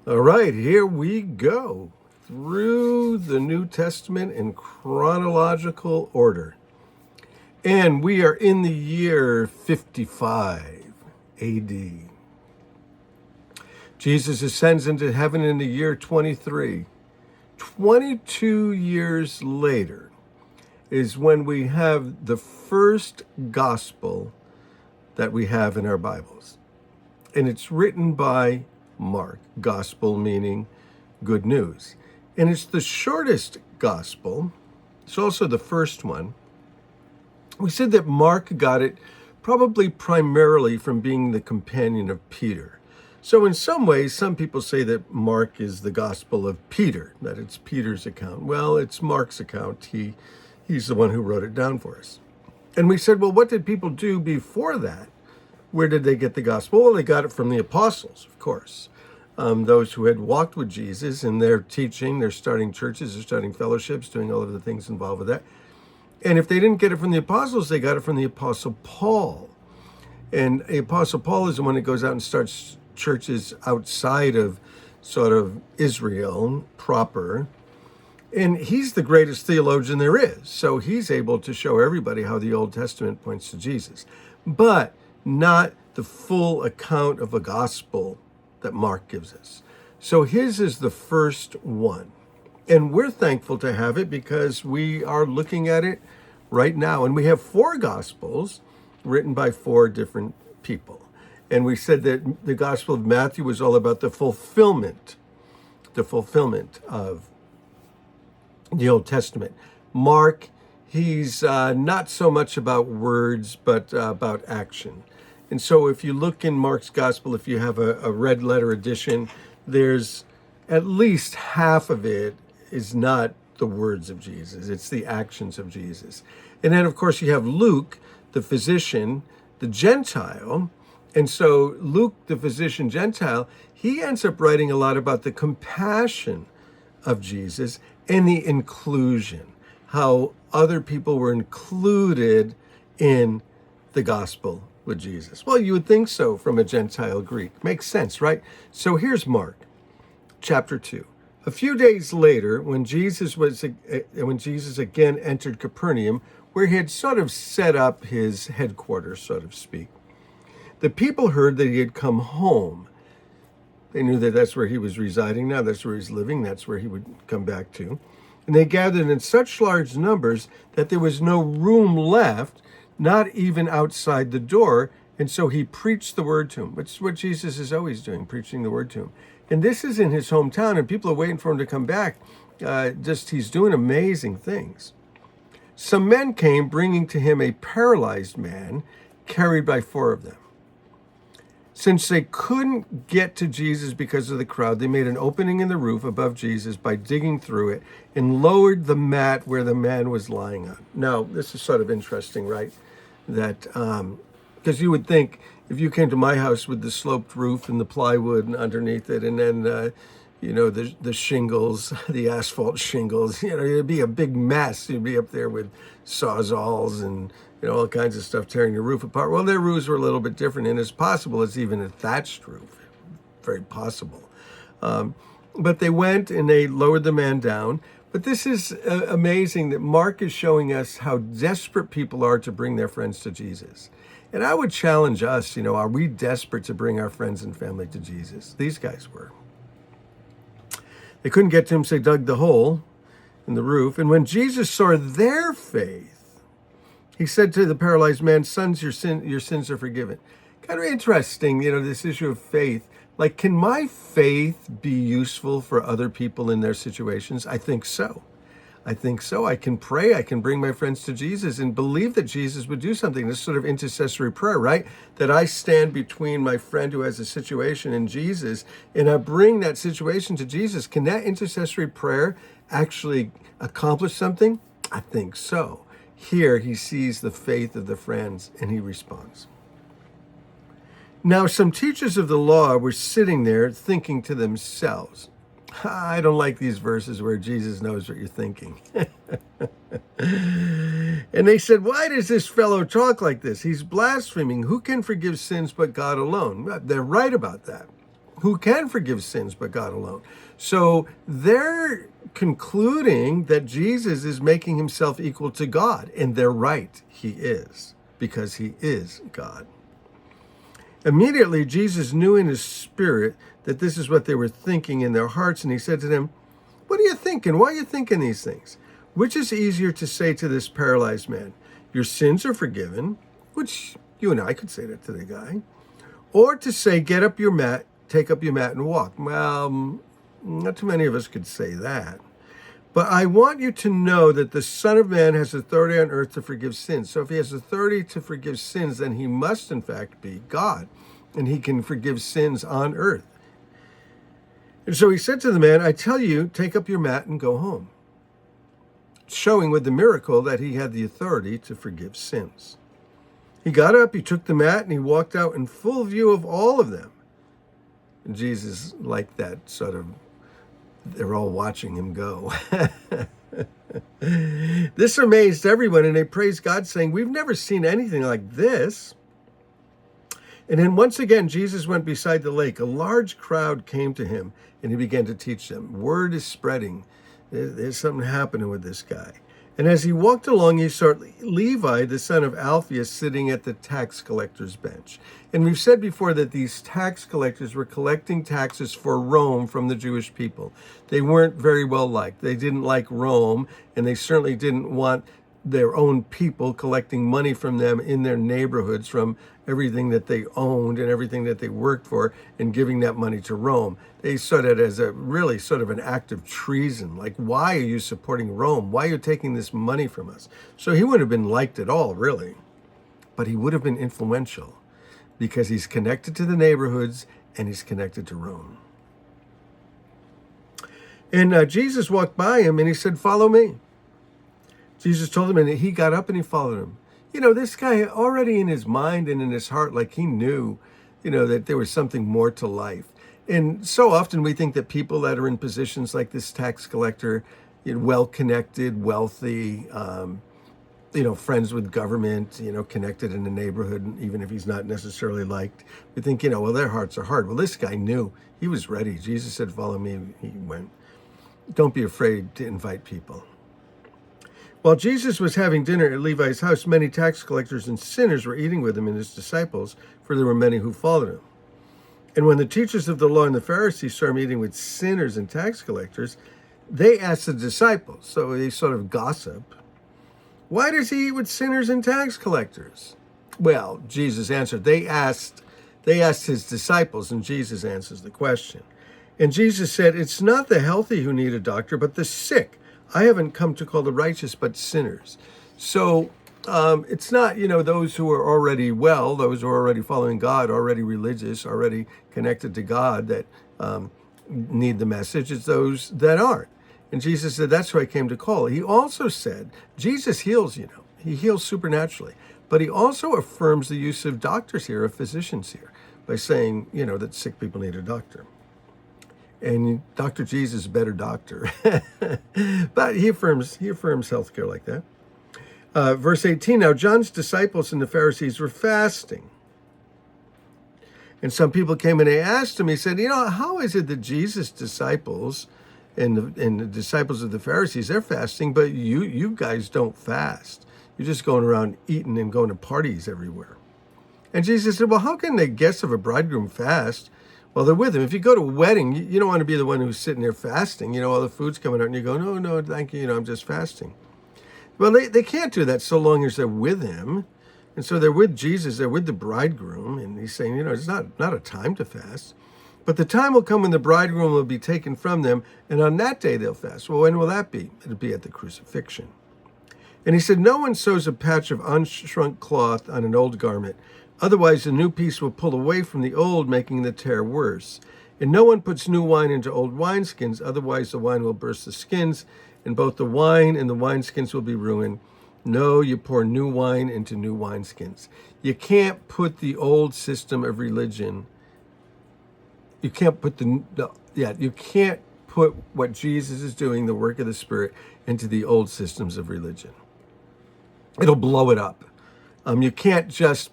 All right, here we go through the New Testament in chronological order. And we are in the year 55 AD. Jesus ascends into heaven in the year 23. 22 years later is when we have the first gospel that we have in our Bibles. And it's written by Mark, gospel meaning good news. And it's the shortest gospel. It's also the first one. We said that Mark got it probably primarily from being the companion of Peter. So in some ways, some people say that Mark is the gospel of Peter, that it's Peter's account. Well, it's Mark's account. He's the one who wrote it down for us. And we said, well, what did people do before that? Where did they get the gospel? Well, they got it from the apostles, of course. Those who had walked with Jesus in their teaching, they're starting churches, they're starting fellowships, doing all of the things involved with that. And if they didn't get it from the apostles, they got it from the Apostle Paul. And the Apostle Paul is the one that goes out and starts churches outside of sort of Israel proper. And he's the greatest theologian there is. So he's able to show everybody how the Old Testament points to Jesus. But not the full account of a gospel that Mark gives us. So his is the first one. And we're thankful to have it because we are looking at it right now. And we have 4 gospels written by 4 different people. And we said that the Gospel of Matthew was all about the fulfillment of the Old Testament. Mark, he's not so much about words, but about action. And so if you look in Mark's gospel, if you have a red letter edition, there's at least half of it is not the words of Jesus. It's the actions of Jesus. And then, of course, you have Luke, the physician, the Gentile. And so Luke, the physician Gentile, he ends up writing a lot about the compassion of Jesus and the inclusion, how other people were included in the gospel with Jesus. Well, you would think so from a Gentile Greek. Makes sense, right? So here's Mark, chapter 2. A few days later, when Jesus again entered Capernaum, where he had sort of set up his headquarters, so to speak, the people heard that he had come home. They knew that that's where he was residing now, that's where he's living, that's where he would come back to. And they gathered in such large numbers that there was no room left, not even outside the door. And so he preached the word to him. Which is what Jesus is always doing, preaching the word to him. And this is in his hometown, and people are waiting for him to come back. He's doing amazing things. Some men came bringing to him a paralyzed man carried by 4 of them. Since they couldn't get to Jesus because of the crowd, they made an opening in the roof above Jesus by digging through it and lowered the mat where the man was lying on. Now, this is sort of interesting, right? That, because you would think if you came to my house with the sloped roof and the plywood and underneath it, and then, the shingles, the asphalt shingles, it'd be a big mess. You'd be up there with sawzalls and all kinds of stuff tearing the roof apart. Well, their roofs were a little bit different, and it's possible it's even a thatched roof. Very possible. But they went and they lowered the man down. But this is amazing that Mark is showing us how desperate people are to bring their friends to Jesus. And I would challenge us, are we desperate to bring our friends and family to Jesus? These guys were. They couldn't get to him, so they dug the hole in the roof. And when Jesus saw their faith, he said to the paralyzed man, "Sons, your sins are forgiven." Kind of interesting, this issue of faith. Like, can my faith be useful for other people in their situations? I think so. I can pray. I can bring my friends to Jesus and believe that Jesus would do something. This sort of intercessory prayer, right? That I stand between my friend who has a situation and Jesus, and I bring that situation to Jesus. Can that intercessory prayer actually accomplish something? I think so. Here, he sees the faith of the friends, and he responds. Now, some teachers of the law were sitting there thinking to themselves, I don't like these verses where Jesus knows what you're thinking. And they said, why does this fellow talk like this? He's blaspheming. Who can forgive sins but God alone? They're right about that. who can forgive sins but God alone. So they're concluding that Jesus is making himself equal to God, and they're right. He is, because he is God. Immediately, Jesus knew in his spirit that this is what they were thinking in their hearts, and he said to them, "What are you thinking? Why are you thinking these things? Which is easier to say to this paralyzed man, 'Your sins are forgiven,' which you and I could say that to the guy, or to say, 'Get up your mat, take up your mat and walk'?" Well, not too many of us could say that. But I want you to know that the Son of Man has authority on earth to forgive sins. So if he has authority to forgive sins, then he must in fact be God, and he can forgive sins on earth. And so he said to the man, "I tell you, take up your mat and go home," showing with the miracle that he had the authority to forgive sins. He got up, he took the mat, and he walked out in full view of all of them. And Jesus liked that sort of, they're all watching him go. This amazed everyone, and they praised God, saying, "We've never seen anything like this." And then once again, Jesus went beside the lake. A large crowd came to him, and he began to teach them. Word is spreading. There's something happening with this guy. And as he walked along, he saw Levi, the son of Alphaeus, sitting at the tax collector's bench. And we've said before that these tax collectors were collecting taxes for Rome from the Jewish people. They weren't very well liked. They didn't like Rome, and they certainly didn't want their own people collecting money from them in their neighborhoods from everything that they owned and everything that they worked for, and giving that money to Rome. They saw it as a really sort of an act of treason. Like, why are you supporting Rome? Why are you taking this money from us? So he wouldn't have been liked at all, really. But he would have been influential because he's connected to the neighborhoods and he's connected to Rome. And Jesus walked by him and he said, "Follow me." Jesus told him, and he got up and he followed him. You know, this guy already in his mind and in his heart, like he knew, that there was something more to life. And so often we think that people that are in positions like this tax collector, well-connected, wealthy, friends with government, connected in the neighborhood, even if he's not necessarily liked, we think, well, their hearts are hard. Well, this guy knew. He was ready. Jesus said, "Follow me." He went. Don't be afraid to invite people. While Jesus was having dinner at Levi's house, many tax collectors and sinners were eating with him and his disciples, for there were many who followed him. And when the teachers of the law and the Pharisees saw him eating with sinners and tax collectors, they asked the disciples, so they sort of gossip, "Why does he eat with sinners and tax collectors?" Well, Jesus answered. They asked his disciples, and Jesus answers the question. And Jesus said, "It's not the healthy who need a doctor, but the sick. I haven't come to call the righteous, but sinners." So it's not, those who are already well, those who are already following God, already religious, already connected to God that need the message. It's those that aren't. And Jesus said, that's who I came to call. He also said, Jesus heals, he heals supernaturally. But he also affirms the use of doctors here, of physicians here, by saying, that sick people need a doctor. And Dr. Jesus is a better doctor. But he affirms healthcare like that. Verse 18, now John's disciples and the Pharisees were fasting. And some people came and they asked him, he said, how is it that Jesus' disciples and the disciples of the Pharisees, they're fasting, but you guys don't fast. You're just going around eating and going to parties everywhere. And Jesus said, well, how can the guests of a bridegroom fast? Well, they're with him. If you go to a wedding, you don't want to be the one who's sitting there fasting. All the food's coming out and you go, no, thank you. I'm just fasting. Well, they can't do that so long as they're with him. And so they're with Jesus. They're with the bridegroom. And he's saying, it's not a time to fast. But the time will come when the bridegroom will be taken from them. And on that day they'll fast. Well, when will that be? It'll be at the crucifixion. And he said, no one sews a patch of unshrunk cloth on an old garment. Otherwise, the new piece will pull away from the old, making the tear worse. And no one puts new wine into old wineskins. Otherwise, the wine will burst the skins, and both the wine and the wineskins will be ruined. No, you pour new wine into new wineskins. You can't put the old system of religion. You can't put you can't put what Jesus is doing, the work of the Spirit, into the old systems of religion. It'll blow it up. You can't just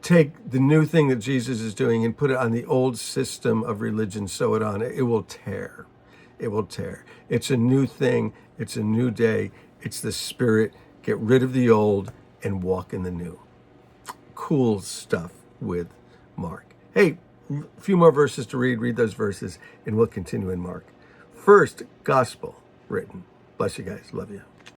take the new thing that Jesus is doing and put it on the old system of religion, sew it on, it will tear. It will tear. It's a new thing. It's a new day. It's the Spirit. Get rid of the old and walk in the new. Cool stuff with Mark. Hey, a few more verses to read. Read those verses, and we'll continue in Mark. First gospel written. Bless you guys. Love you.